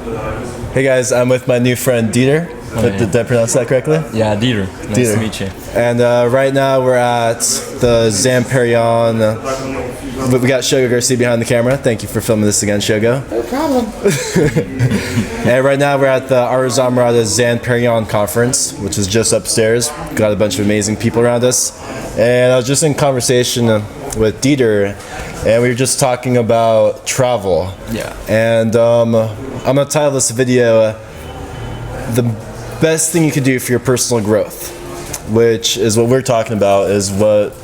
Hey guys, I'm with my new friend Dieter. Did I pronounce that correctly? Yeah, Dieter. Nice to meet you. And right now we're at the Zan Perrion. We got Shogo Garcia behind the camera. Thank you for filming this again, Shogo. No problem. And right now we're at the Arzamrada Zan Perrion conference, which is just upstairs. Got a bunch of amazing people around us. And I was just in conversation with Dieter, and we were just talking about travel. Yeah. And I'm gonna title this video "The Best Thing You Could Do for Your Personal Growth," which is what we're talking about. Is what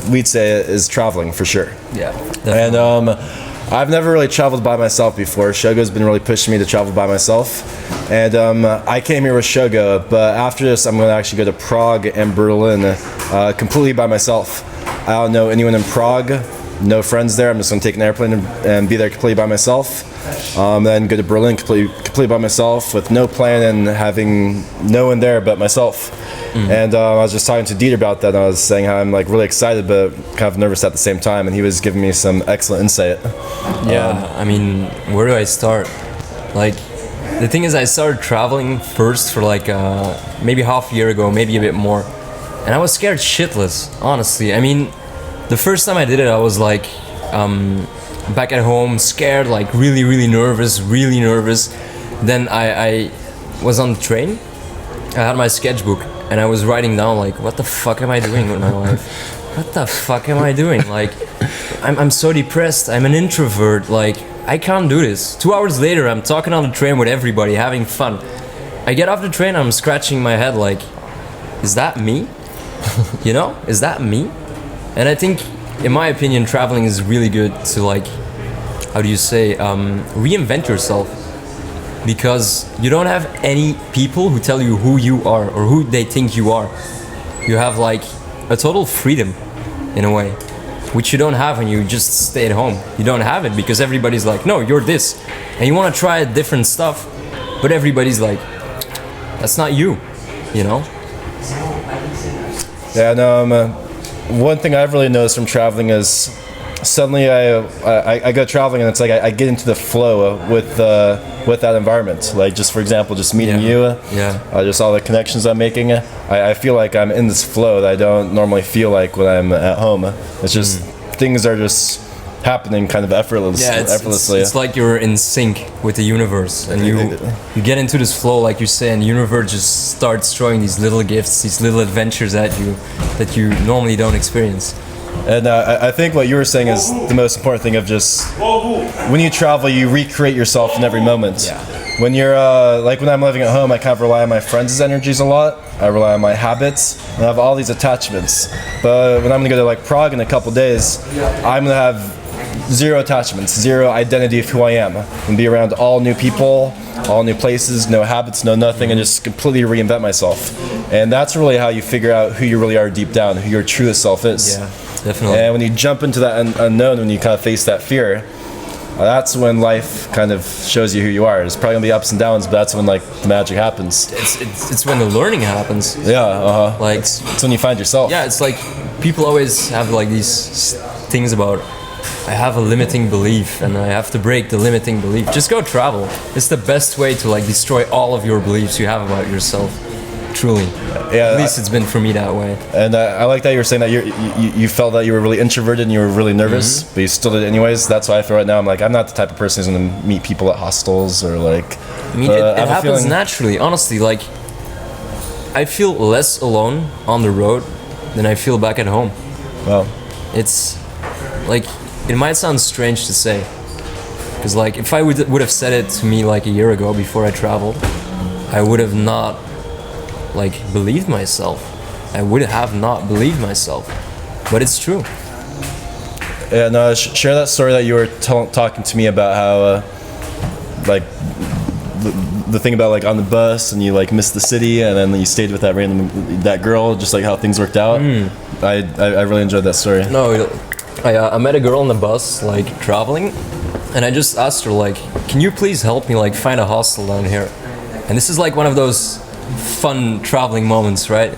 we'd say is traveling for sure. Yeah. Definitely. And I've never really traveled by myself before. Shogo's been really pushing me to travel by myself, and I came here with Shogo. But after this, I'm gonna actually go to Prague and Berlin completely by myself. I don't know anyone in Prague. No friends there. I'm just gonna take an airplane and be there completely by myself. Then go to Berlin completely by myself with no plan and having no one there but myself. And I was just talking to Dieter about that, and I was saying how I'm like really excited but kind of nervous at the same time, and he was giving me some excellent insight. Yeah, I mean, where do I start? Like, the thing is, I started traveling first for like maybe half a year ago, maybe a bit more, and I was scared shitless, honestly. I mean, the first time I did it, I was like back at home, scared, like really nervous. Then I was on the train. I had my sketchbook and I was writing down like, what the fuck am I doing with my life? What the fuck am I doing? Like, I'm so depressed. I'm an introvert. Like, I can't do this. 2 hours later, I'm talking on the train with everybody, having fun. I get off the train, I'm scratching my head like, is that me? You know, is that me? And I think, in my opinion, traveling is really good to like, how do you say, reinvent yourself. Because you don't have any people who tell you who you are or who they think you are. You have like a total freedom in a way, which you don't have when you just stay at home. You don't have it because everybody's like, no, you're this. And you want to try different stuff, but everybody's like, that's not you, you know? Yeah, no, one thing I've really noticed from traveling is suddenly I go traveling and it's like I get into the flow with that environment. Like, just for example, just meeting you, just all the connections I'm making. I feel like I'm in this flow that I don't normally feel like when I'm at home. It's just things are just happening kind of effortlessly. It's like you're in sync with the universe, and you get into this flow, like you say, and the universe just starts throwing these little gifts, these little adventures at you that you normally don't experience. And I think what you were saying is the most important thing of just, when you travel, you recreate yourself in every moment. Yeah. When you're, like when I'm living at home, I kind of rely on my friends' energies a lot. I rely on my habits, and I have all these attachments. But when I'm gonna go to like Prague in a couple days, I'm gonna have zero attachments, zero identity of who I am, and be around all new people, all new places, no habits, no nothing, and just completely reinvent myself. And that's really how you figure out who you really are deep down, who your truest self is. Yeah, definitely. And when you jump into that unknown, when you kind of face that fear, that's when life kind of shows you who you are. There's probably gonna be ups and downs, but that's when like the magic happens. It's when the learning happens. Yeah, Like, it's when you find yourself. Yeah, it's like people always have like these things about, I have a limiting belief and I have to break the limiting belief. Just go travel. It's the best way to like destroy all of your beliefs you have about yourself. Truly. Yeah. At least it's been for me that way. And I like that you were saying that you felt that you were really introverted and you were really nervous, but you still did it anyways. That's why I feel right now I'm like, I'm not the type of person who's going to meet people at hostels or like... I mean, it happens naturally. Honestly, like, I feel less alone on the road than I feel back at home. Wow. It's like, it might sound strange to say, because like if I would have said it to me like a year ago before I traveled, I would have not like believed myself. I would have not believed myself, but it's true. And share that story that you were talking to me about how like the thing about like on the bus and you like missed the city and then you stayed with that girl, just like how things worked out. I really enjoyed that story. No, I met a girl on the bus, like traveling, and I just asked her like, can you please help me like find a hostel down here? And this is like one of those fun traveling moments, right?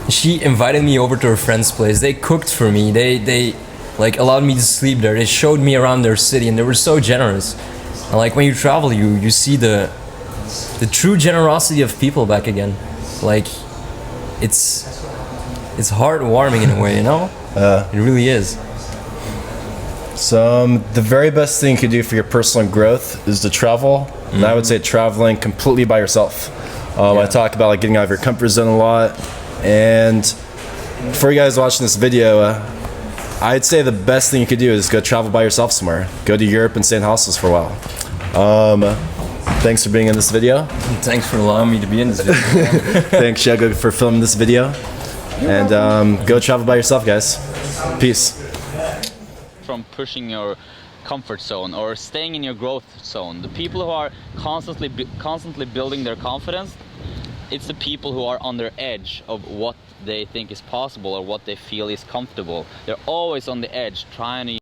She invited me over to her friend's place. They cooked for me. They like allowed me to sleep there. They showed me around their city, and they were so generous. And like when you travel, you see the the true generosity of people back again. Like, it's heartwarming in a way, you know? It really is. So the very best thing you could do for your personal growth is to travel. And I would say traveling completely by yourself. I talk about like getting out of your comfort zone a lot. And for you guys watching this video, I'd say the best thing you could do is go travel by yourself somewhere. Go to Europe and stay in hostels for a while. Thanks for being in this video. Thanks for allowing me to be in this video. Thanks, Shogo, for filming this video. And go travel by yourself, guys. Peace. From pushing your comfort zone or staying in your growth zone. The people who are constantly building their confidence, it's the people who are on their edge of what they think is possible or what they feel is comfortable. They're always on the edge trying to